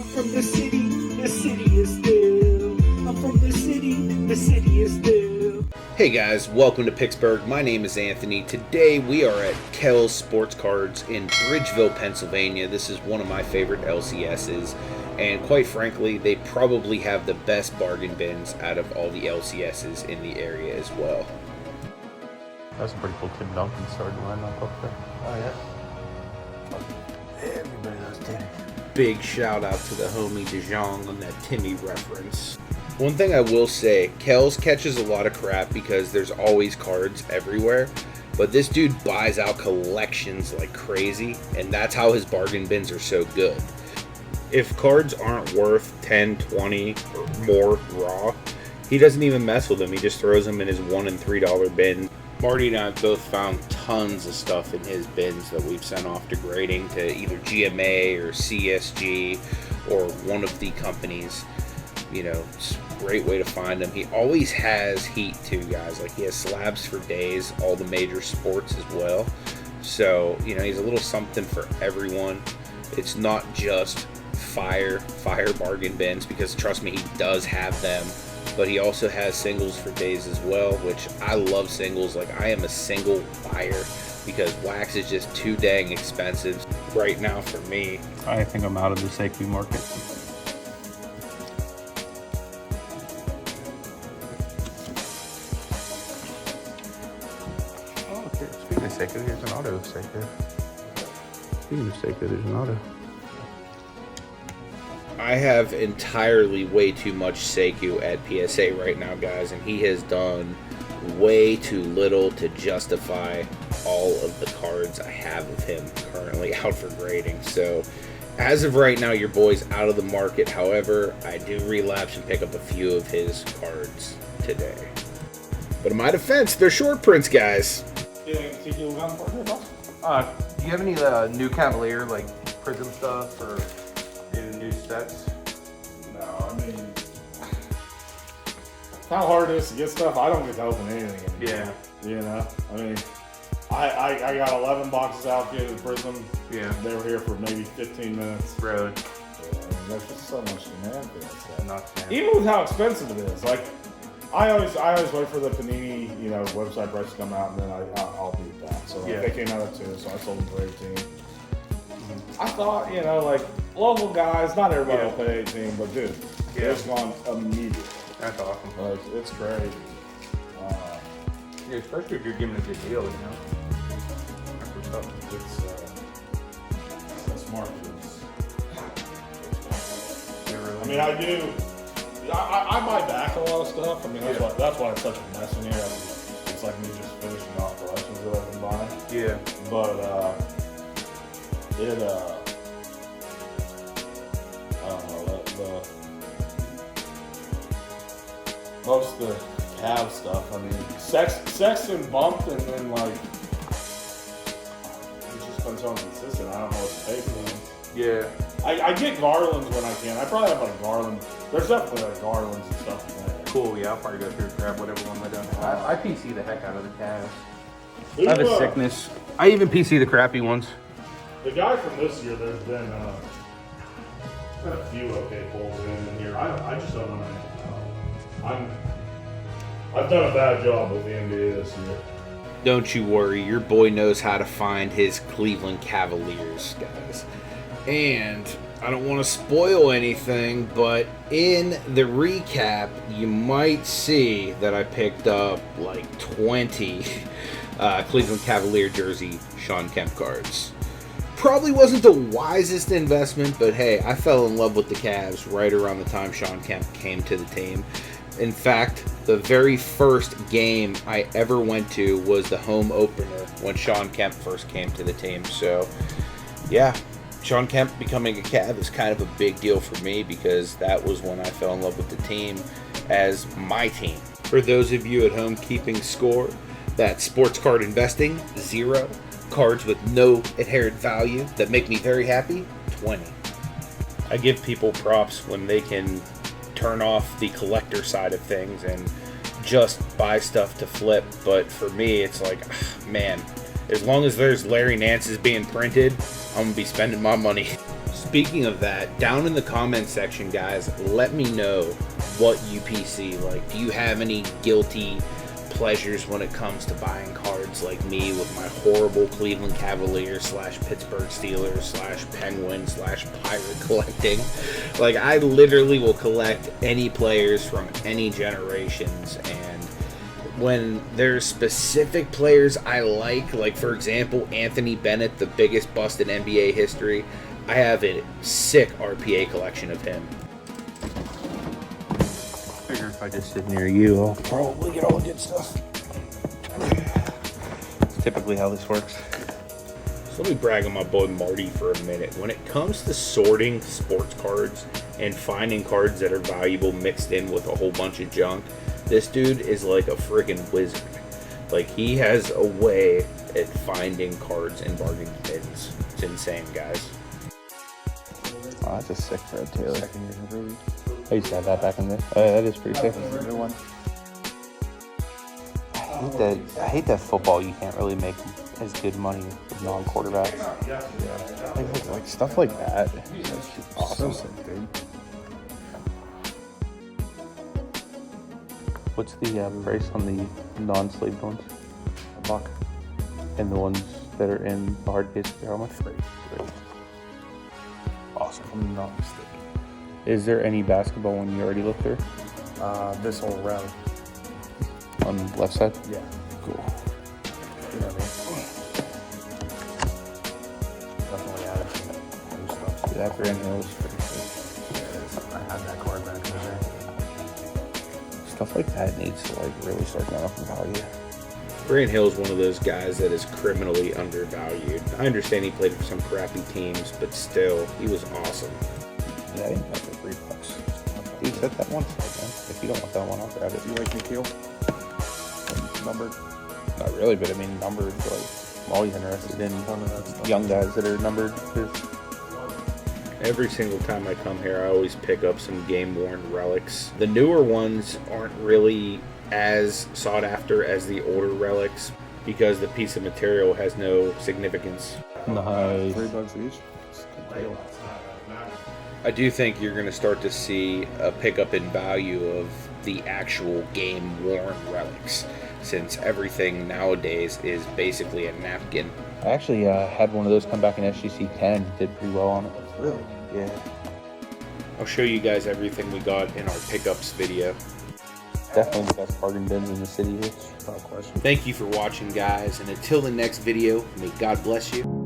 from the city is still. I'm from the city is still. Hey guys, welcome to Picksburgh. My name is Anthony. Today we are at Kel's Sports Cards in Bridgeville, Pennsylvania. This is one of my favorite LCSs, and quite frankly, they probably have the best bargain bins out of all the LCSs in the area as well. That's a pretty cool Tim Duncan starting lineup up there. Oh, yeah? Everybody knows Timmy. Big shout out to the homie DeJong on that Timmy reference. One thing I will say, Kel's catches a lot of crap because there's always cards everywhere, but this dude buys out collections like crazy, and that's how his bargain bins are so good. If cards aren't worth 10, 20, or more raw, he doesn't even mess with them. He just throws them in his $1 and $3 bin. Marty and I have both found tons of stuff in his bins that we've sent off to grading to either GMA or CSG or one of the companies. You know, it's a great way to find them. He always has heat too, guys. Like, he has slabs for days, all the major sports as well. So, you know, he's a little something for everyone. It's not just fire bargain bins, because trust me, he does have them. But he also has singles for days as well, which I love singles. Like, I am a single buyer because wax is just too dang expensive right now for me. I think I'm out of the Seiki market. Oh, okay. Speaking of Seiki, here's an auto Seiki. Speaking of Seiki, there's an auto. I have entirely way too much Seikyu at PSA right now, guys, and he has done way too little to justify all of the cards I have of him currently out for grading. So, as of right now, your boy's out of the market. However, I do relapse and pick up a few of his cards today. But in my defense, they're short prints, guys. Do you have any new Cavalier, like Prism stuff, or any new sets? No, I mean, how hard it is to get stuff. I don't get to open anything anymore. Yeah. You know, I mean, I got 11 boxes allocated to Prism. Yeah. They were here for maybe 15 minutes. Really? Yeah, I mean, there's just so much demand for that stuff. Not Even with how expensive it is, like, I always wait for the Panini, you know, website price to come out, and then I'll beat that. So like, they came out at 2, so I sold them for 18. I thought, you know, like, local guys, not everybody will pay 18, but dude, it's gone immediately. That's awesome. Like, it's great. Yeah, especially if you're giving a good deal, you know. That's what's up. It's smart. Really I mean, I do. I buy back a lot of stuff. I mean, that's why it's such a mess in here. It's like me just finishing off collections that I've been buying. Yeah. But I don't know, most of the Cav stuff, I mean, Sexton bumped, and then, like, it's just been so inconsistent. I don't know what to pay for them. Yeah. I get Garlands when I can. I probably have, like, Garland. There's definitely, like, Garlands and stuff in there. Cool, yeah, I'll probably go through and grab whatever one I don't have. I PC the heck out of the Cavs. Who, I have a sickness. I even PC the crappy ones. The guy from this year, there's been a few okay pulls in here. I just don't know anything. I've done a bad job with the NBA this year. Don't you worry, your boy knows how to find his Cleveland Cavaliers, guys. And I don't want to spoil anything, but in the recap, you might see that I picked up like 20 Cleveland Cavalier jersey Sean Kemp cards. Probably wasn't the wisest investment, but hey, I fell in love with the Cavs right around the time Sean Kemp came to the team. In fact, the very first game I ever went to was the home opener when Sean Kemp first came to the team. So, yeah, Sean Kemp becoming a Cav is kind of a big deal for me because that was when I fell in love with the team as my team. For those of you at home keeping score, that's sports card investing, 0. Cards with no inherent value that make me very happy, 20. I give people props when they can turn off the collector side of things and just buy stuff to flip, but for me it's like, man, as long as there's Larry Nance's being printed, I'm gonna be spending my money. Speaking of that, down in the comment section, guys, let me know what UPC, like, do you have any guilty pleasures when it comes to buying cards like me with my horrible Cleveland Cavaliers / Pittsburgh Steelers / Penguins / Pirate collecting? Like, I literally will collect any players from any generations, and when there's specific players I like for example, Anthony Bennett, the biggest bust in NBA history, I have a sick RPA collection of him. I figure if I just sit near you, I'll probably get all the good stuff. It's typically how this works. So let me brag on my boy Marty for a minute. When it comes to sorting sports cards and finding cards that are valuable mixed in with a whole bunch of junk, this dude is like a freaking wizard. Like, he has a way at finding cards in bargain bins. It's insane, guys. Oh, that's a sick Fred Taylor. Second year movie. I used to have that back in the day. That is pretty sick. That's a good one. I hate that football you can't really make as good money with non-quarterbacks. Yeah. Like stuff like that. That's awesome. So sick, dude. What's the price on the non-sleeved ones? $1. And the ones that are in the hard case, how much? Great. Awesome. I'm not mistaken. Is there any basketball one you already looked through? This whole round. On the left side? Yeah. Cool. You know what I mean? Definitely added some new stuff. That brand new was pretty sick. I had that card back in the day. Stuff like that needs to like really start going up in value. Grant Hill's one of those guys that is criminally undervalued. I understand he played for some crappy teams, but still, he was awesome. Yeah, I didn't have for $3. Dude, set that one side, man. If you don't want that one, I'll grab it. You like Nikhil? Numbered? Not really, but I mean, numbered, like, I'm always interested in One of that stuff. young guys that are numbered. Every single time I come here, I always pick up some game-worn relics. The newer ones aren't really as sought after as the older relics because the piece of material has no significance. Nice. $3 each? I do think you're going to start to see a pickup in value of the actual game-worn relics, since everything nowadays is basically a napkin. I actually had one of those come back in SGC 10. Did pretty well on it. Really? Yeah. I'll show you guys everything we got in our pickups video. Definitely the best bargain bins in the city here. Without question. Thank you for watching, guys, and until the next video, may God bless you.